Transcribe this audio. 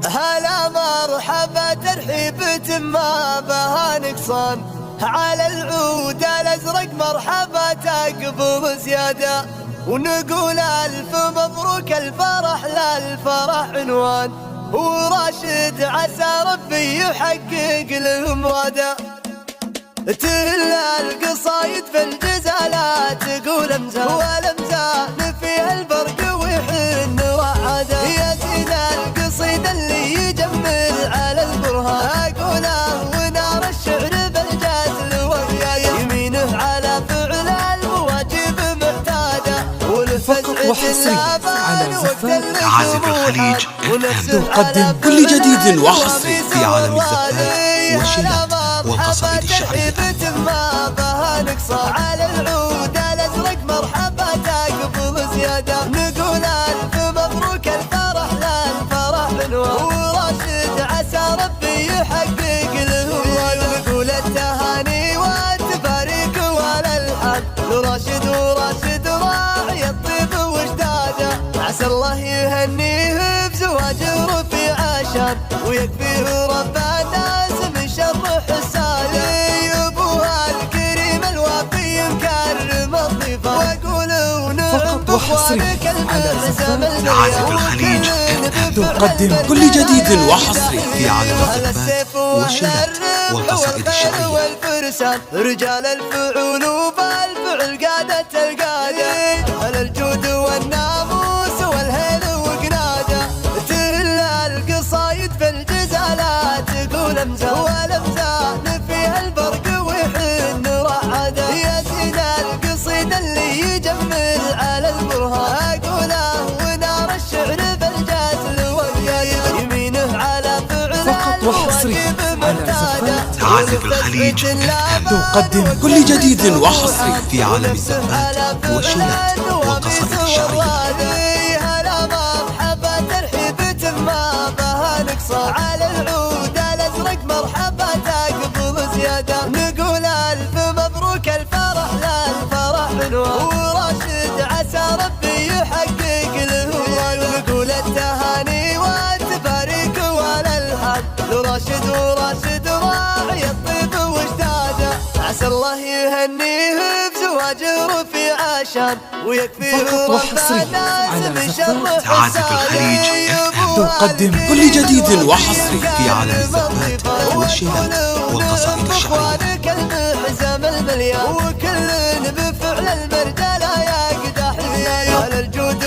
هلا مرحبا ترحيبة ما بها نقصان، على العود الازرق مرحبا تقبل زيادة، ونقول الف مبروك الفرح للفرح عنوان، وراشد عسى ربي يحقق له مراده. تهلا القصايد في الجزالات تقول امزان، والامزان فيها البرق ويحن رعاده، يا زين القصيد اللي يجمل على البرهان، اقوله ونار الشعر بالجزل والرياية، يمينه على فعل المواجب معتاده، فقط وحصريا على زفات عازف الخليج تقدم كل جديد وحصري في عالم الزفات والشيلات والقصائد الشعرية. ما بها نقصان، على العود الازرق مرحبا تقبل زيادة، نقول الف مبروك الفرح للفرح عنوان، وراشد عسى ربي يحقق له مراده، نقول التهاني والتباريك والالحان لراشد، وراشد راعي الطيب وجداده، عسى الله يهنيه بزواج رفيع عشان، ويكفيه رب الناس من شر حساده، فقط وحصري على زفات عازف الخليج تقدم كل جديد وحصري في عالم الزفات والشيلات والقصائد الشعرية. والفرسان رجال الفعول وبالفعل قادة القادة، على الجود والناموس والهيل وقناده، تهلا القصايد في الجزالات تقول امزان، والامزان فيها البرق ويحن رعاده، يا زين القصيد اللي يجمل على البرهان، اقوله ونار الشعر بالجزل والرياية، يمينه على فعل فقط وحصري على زفات عازف الخليج تقدم كل جديد وحصري في عالم الزفات والشيلات والقصائد الشعرية. هلا مرحبا ترحيبة ما بها نقصان، على العود الازرق مرحبا تقبل زيادة، نقول الف مبروك الفرح للفرح عنوان، وراشد عسى ربي يحقق له مراده، نقول التهاني والتباريك والالحان لراشد، وراشد راعي الطيب وجداده، عسى الله يهنيه بزواج رفيع عشان، ويكفيه فقط رب وحصري الناس على من زفات شر عازف الخليج تقدم كل جديد وحصري في عالم الزفات والشيلات والقصائد الشعرية. المحزم المليان، وكل بفعل المرجله يقدح، على الجود